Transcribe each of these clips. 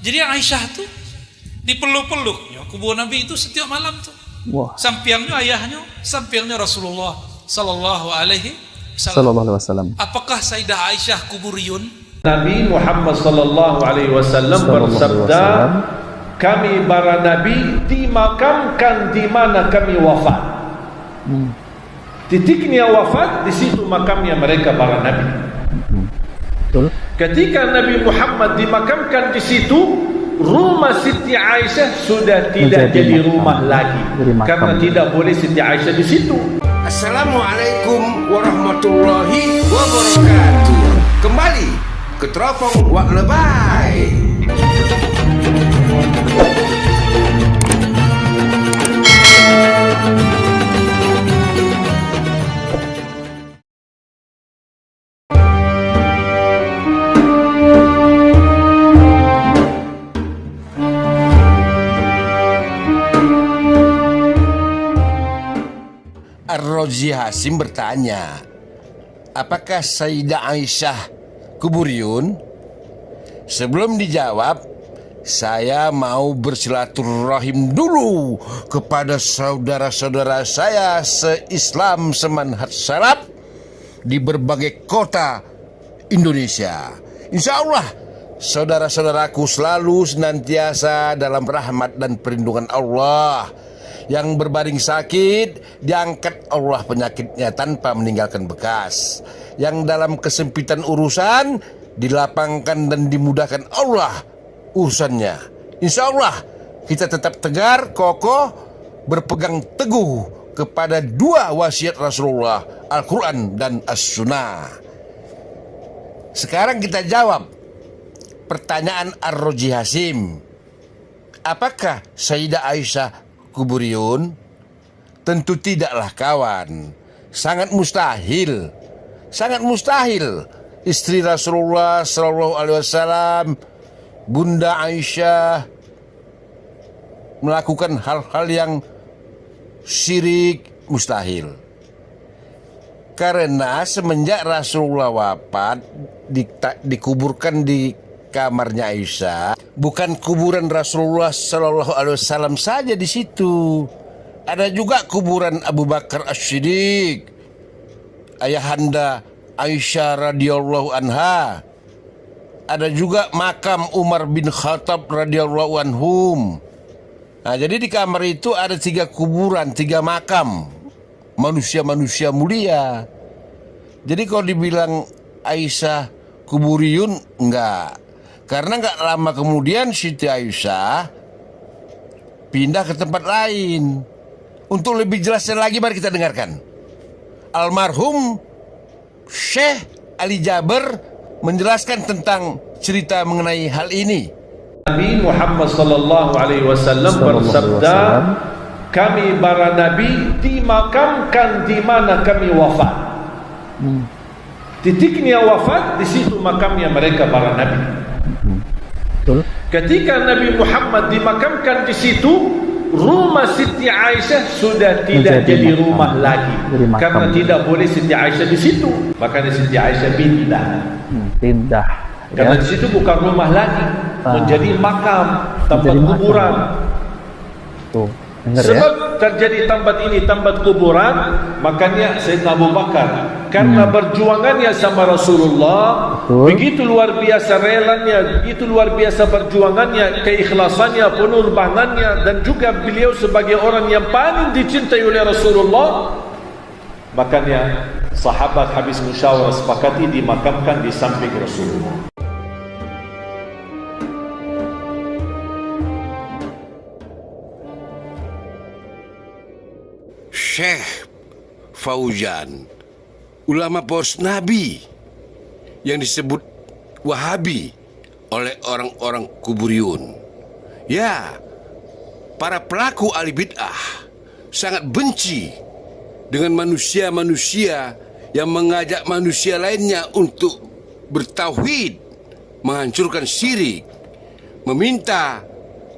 Jadi Aisyah tuh dipeluk-peluk ya, kubur Nabi itu setiap malam tuh. Wah. Sampingnya ayahnya, sampingnya Rasulullah sallallahu alaihi Wasallam. Apakah Sayyidah Aisyah kuburiyun? Nabi Muhammad sallallahu alaihi wasallam bersabda, kami para nabi dimakamkan di mana kami wafat. Titiknya wafat, di situ makamnya mereka para nabi. Betul. Ketika Nabi Muhammad dimakamkan di situ, rumah Siti Aisyah sudah tidak jadi rumah lagi, karena tidak boleh Siti Aisyah di situ. Assalamualaikum warahmatullahi wabarakatuh. Kembali ke Teropong Wak Lebay. Ar-Razi Hasim bertanya, apakah Sayyidah Aisyah kuburiyun? Sebelum dijawab, saya mau bersilaturahim dulu kepada saudara-saudara saya se-Islam semanhat salaf di berbagai kota Indonesia. Insya Allah saudara-saudaraku selalu senantiasa dalam rahmat dan perlindungan Allah. Yang berbaring sakit, diangkat Allah penyakitnya tanpa meninggalkan bekas. Yang dalam kesempitan urusan, dilapangkan dan dimudahkan Allah urusannya. Insya Allah kita tetap tegar, kokoh, berpegang teguh kepada dua wasiat Rasulullah, Al-Quran dan As-Sunnah. Sekarang kita jawab pertanyaan Ar-Razi Hasim. Apakah Sayyidah Aisyah kuburiyun? Tentu tidaklah kawan. Sangat mustahil. Sangat mustahil istri Rasulullah sallallahu alaihi wasallam, Bunda Aisyah, melakukan hal-hal yang syirik. Mustahil. Karena semenjak Rasulullah wafat, dikuburkan di kamarnya Aisyah, bukan kuburan Rasulullah sallallahu alaihi wasallam saja di situ. Ada juga kuburan Abu Bakar As-Siddiq, ayahanda Aisyah radhiyallahu anha. Ada juga makam Umar bin Khattab radhiyallahu anhum. Nah, jadi di kamar itu ada 3 kuburan, 3 makam manusia-manusia mulia. Jadi kalau dibilang Aisyah kuburiyun, enggak. Karena nggak lama kemudian Siti Aisyah pindah ke tempat lain. Untuk lebih jelasnya lagi, mari kita dengarkan. Almarhum Syekh Ali Jaber menjelaskan tentang cerita mengenai hal ini. Nabi Muhammad sallallahu alaihi wasallam bersabda, kami para nabi dimakamkan di mana kami wafat. Titiknya wafat, di situ makamnya mereka para nabi. Betul. Ketika Nabi Muhammad dimakamkan di situ, rumah Siti Aisyah sudah tidak jadi rumah lagi, karena tidak boleh Siti Aisyah di situ. Makanya Siti Aisyah pindah. Karena di situ bukan rumah lagi, menjadi makam, tempat kuburan. Tuh. Sebab terjadi tempat ini tempat kuburan, makanya Sayyidina Abu Bakar karena berjuangannya sama Rasulullah, begitu luar biasa relanya, begitu luar biasa perjuangannya, keikhlasannya, pengorbanannya, dan juga beliau sebagai orang yang paling dicintai oleh Rasulullah, makanya sahabat habis musyawarah sepakati dimakamkan di samping Rasulullah. Syekh Fauzan, ulama poros Nabi yang disebut Wahabi oleh orang-orang kuburiyun. Ya, para pelaku ahli bid'ah sangat benci dengan manusia-manusia yang mengajak manusia lainnya untuk bertauhid, menghancurkan syirik, meminta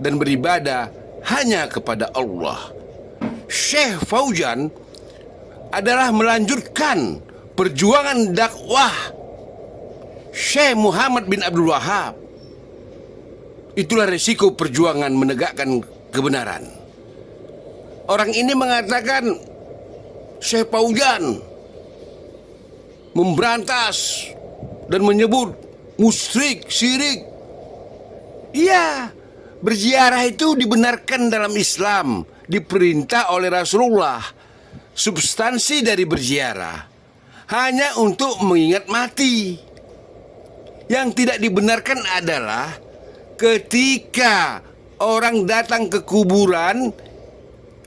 dan beribadah hanya kepada Allah. Syekh Fauzan adalah melanjutkan perjuangan dakwah Syekh Muhammad bin Abdul Wahab Itulah resiko perjuangan menegakkan kebenaran. Orang ini mengatakan Syekh Fauzan memberantas dan menyebut musyrik, syirik. Iya, berziarah itu dibenarkan dalam Islam, diperintah oleh Rasulullah. Substansi dari berziarah hanya untuk mengingat mati. Yang tidak dibenarkan adalah ketika orang datang ke kuburan,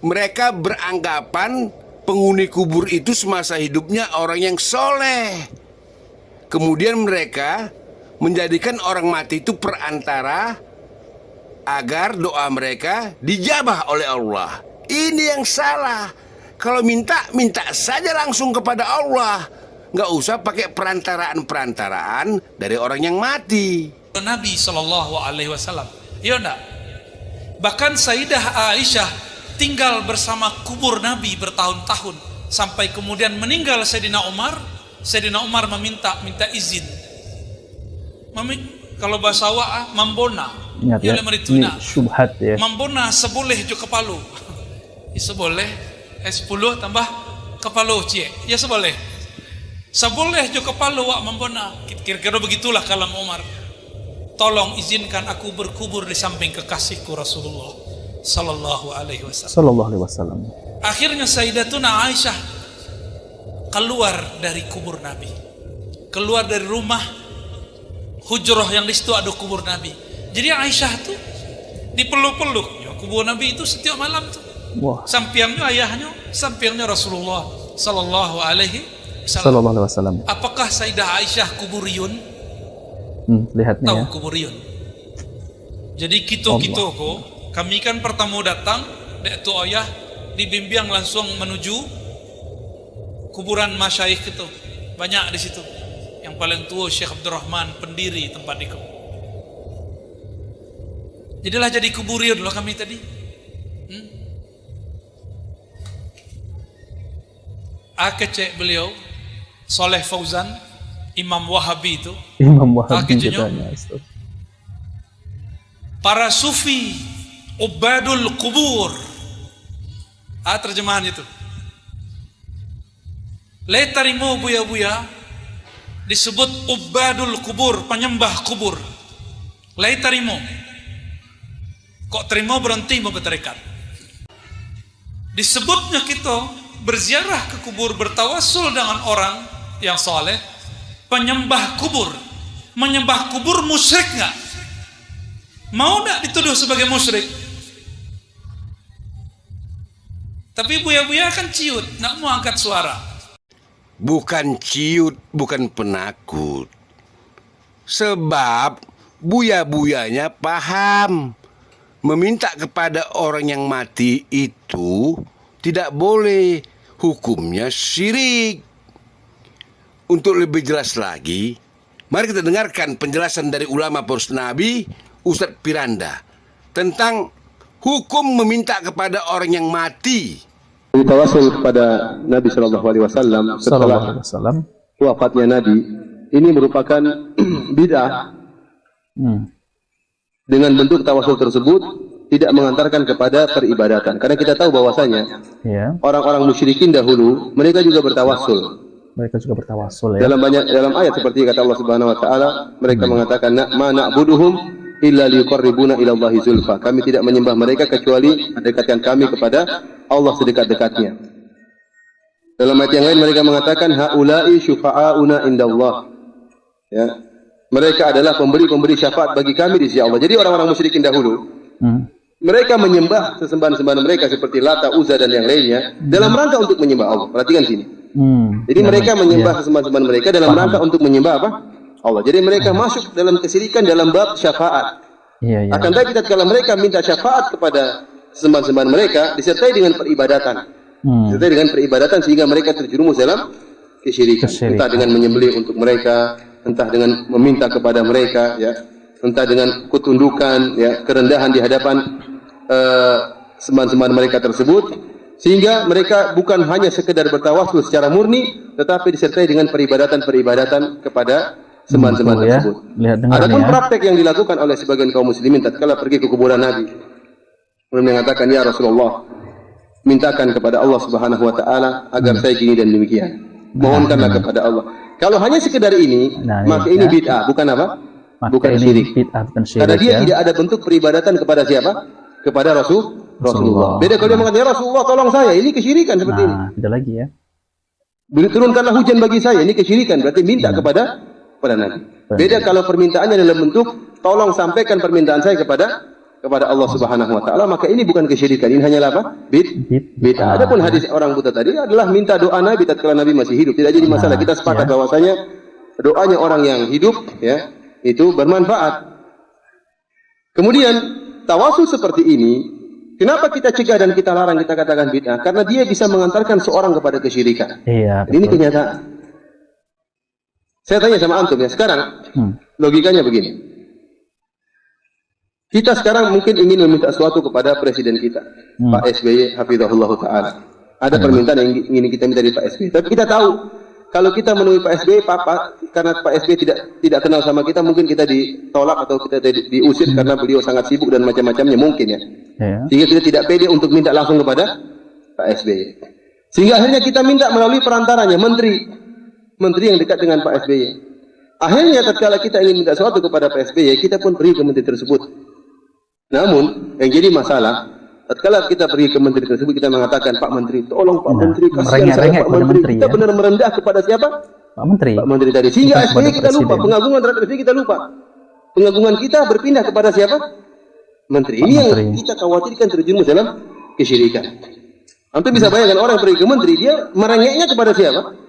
mereka beranggapan penghuni kubur itu semasa hidupnya orang yang soleh. Kemudian mereka menjadikan orang mati itu perantara agar doa mereka dijabah oleh Allah. Ini yang salah. Kalau minta saja langsung kepada Allah. Nggak usah pakai perantaraan-perantaraan dari orang yang mati. Nabi SAW. Iya enggak? Bahkan Sayyidah Aisyah tinggal bersama kubur Nabi bertahun-tahun sampai kemudian meninggal Sayyidina Umar. Sayyidina Umar minta izin. Kalau bahasa awak mambona. Ingat ya, ini syubhat ya. Mambona seboleh jo kepalu. Seboleh 10 tambah kepalu cie. Ya seboleh. Seboleh jo kepalu wak mambona. Kira-kira begitulah kalam Umar. Tolong izinkan aku berkubur di samping kekasihku Rasulullah sallallahu alaihi wasallam. Akhirnya Sayyidatuna Aisyah keluar dari kubur Nabi. Keluar dari rumah hujrah yang di situ ada kubur Nabi. Jadi Aisyah tuh dipeluk-peluk ya, kubur Nabi itu setiap malam tuh. Wah. Sampingnya ayahnya, sampingnya Rasulullah sallallahu alaihi wasallam. Apakah Sayyidah Aisyah kuburiyun? Lihat nih tahu ya. kuburiyun. Jadi kita kok kami kan pertama datang dek tu ayah dibimbing langsung menuju kuburan masyayikh itu. Banyak di situ. Yang paling tua Syekh Abdurrahman pendiri tempat itu. Jadilah jadi kuburiyun loh kami tadi. Akecek beliau Soleh Fauzan Imam Wahabi itu. Imam Wahabi katanya. Para sufi ubadul kubur. Terjemahan itu. Letarimo buya-buya disebut ubadul kubur, penyembah kubur. Letarimo. Kok terima berhenti mau berterikat. Disebutnya kita berziarah ke kubur, bertawassul dengan orang yang soleh, penyembah kubur. Menyembah kubur musyrik nggak? Mau nggak dituduh sebagai musyrik? Tapi buya-buya kan ciut, nggak mau angkat suara. Bukan ciut, bukan penakut. Sebab buya-buyanya paham. Meminta kepada orang yang mati itu tidak boleh, hukumnya syirik. Untuk lebih jelas lagi, mari kita dengarkan penjelasan dari ulama poros Nabi, Ustadz Piranda, tentang hukum meminta kepada orang yang mati. Tawasul kepada Nabi SAW setelah wafatnya Nabi, ini merupakan bid'ah. Dengan bentuk tawasul tersebut tidak mengantarkan kepada peribadatan. Karena kita tahu bahwasanya orang-orang musyrikin dahulu mereka juga bertawassul. Ya. Dalam ayat seperti kata Allah Subhanahu wa taala, mereka mengatakan ma na'buduhum illa liqarribuna ila Allahi zulfa. Kami tidak menyembah mereka kecuali mendekatkan kami kepada Allah sedekat-dekatnya. Dalam ayat yang lain mereka mengatakan haula'i syufa'auna indallah. Ya. Mereka adalah pemberi syafaat bagi kami di sisi Allah. Jadi orang-orang musyrikin dahulu mereka menyembah sesembahan-sembahan mereka seperti Lata, Uzza dan yang lainnya dalam rangka untuk menyembah Allah. Perhatikan sini. Jadi mereka menyembah sesembahan-sembahan mereka dalam rangka untuk menyembah apa? Allah. Jadi mereka masuk dalam kesirikan dalam bab syafaat. Akan tetapi tatkala mereka minta syafaat kepada sesembahan-sembahan mereka disertai dengan peribadatan. Disertai dengan peribadatan sehingga mereka terjerumus dalam kesyirikan. Entah dengan menyembelih untuk mereka, entah dengan meminta kepada mereka, ya, entah dengan ketundukan, ya, kerendahan di hadapan sembahan-sembahan mereka tersebut, sehingga mereka bukan hanya sekedar bertawassul secara murni, tetapi disertai dengan peribadatan-peribadatan kepada sembahan-sembahan Tuh ya, tersebut. lihat dengar Adapun nih ya. praktek yang dilakukan oleh sebagian kaum muslimin tatkala pergi ke kuburan Nabi, kemudian mengatakan, ya Rasulullah, mintakan kepada Allah Subhanahu wa taala agar saya gini dan demikian. Mohonkanlah kepada Allah. Kalau hanya sekedar ini, Nah, maka ya. ini bid'ah, bukan apa? Maka Bukan ini syirik. bid'ah, bukan syirik Karena dia ya. tidak ada bentuk peribadatan kepada siapa? Kepada Rasulullah. Beda kalau dia mengatakan, ya Rasulullah tolong saya, ini kesyirikan seperti ini. Nah, beda lagi ya. Turunkanlah hujan bagi saya, ini kesyirikan, berarti minta kepada Nabi. Beda kalau permintaannya dalam bentuk tolong sampaikan permintaan saya kepada Allah Subhanahu wa taala, maka ini bukan kesyirikan, ini hanyalah apa? Bid'ah. Adapun hadis orang buta tadi adalah minta doa Nabi tatkala Nabi masih hidup, tidak jadi masalah. Kita sepakat bahwasanya doanya orang yang hidup ya itu bermanfaat. Kemudian tawasul seperti ini, kenapa kita cegah dan kita larang, kita katakan bid'ah? Karena dia bisa mengantarkan seorang kepada kesyirikan. Iya. Ini kenyataan. Saya tanya sama antum ya, sekarang logikanya begini. Kita sekarang mungkin ingin meminta sesuatu kepada presiden kita, Pak SBY hafizahullah taala. Ada permintaan yang ingin kita minta dari Pak SBY. Tapi kita tahu kalau kita menemui Pak SBY, karena Pak SBY tidak kenal sama kita, mungkin kita ditolak atau kita diusir karena beliau sangat sibuk dan macam-macamnya mungkin ya. Sehingga kita tidak pede untuk minta langsung kepada Pak SBY. Sehingga akhirnya kita minta melalui perantaranya menteri yang dekat dengan Pak SBY. Akhirnya tatkala kita ingin minta sesuatu kepada Pak SBY, kita pun pergi ke menteri tersebut. Namun yang jadi masalah, tatkala kita pergi ke menteri tersebut, kita mengatakan, Pak Menteri, tolong Pak Menteri, kasihan saya Pak Menteri. Kita benar merendah kepada siapa? Pak Menteri tadi. Sehingga SBY kita lupa, pengagungan terhadap SBY kita lupa. Pengagungan kita berpindah kepada siapa? Menteri. Ini yang kita khawatirkan terjerumus dalam kesyirikan. Antum bisa bayangkan orang yang pergi ke menteri, dia merengeknya kepada siapa?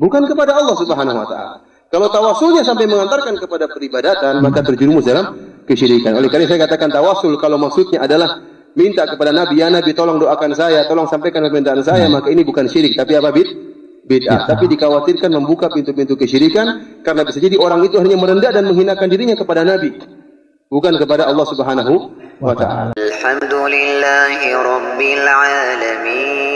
Bukan kepada Allah Subhanahu wa taala. Kalau tawasulnya sampai mengantarkan kepada peribadatan, maka terjerumus dalam kesyirikan. Oleh karena saya katakan tawasul kalau maksudnya adalah minta kepada Nabi, ya Nabi tolong doakan saya, tolong sampaikan permintaan saya, maka ini bukan syirik, tapi apa? Bid'ah. Tapi dikhawatirkan membuka pintu-pintu kesyirikan, karena bisa jadi orang itu hanya merendah dan menghinakan dirinya kepada Nabi, bukan kepada Allah Subhanahu wa taala. Alhamdulillahi rabbil alamin.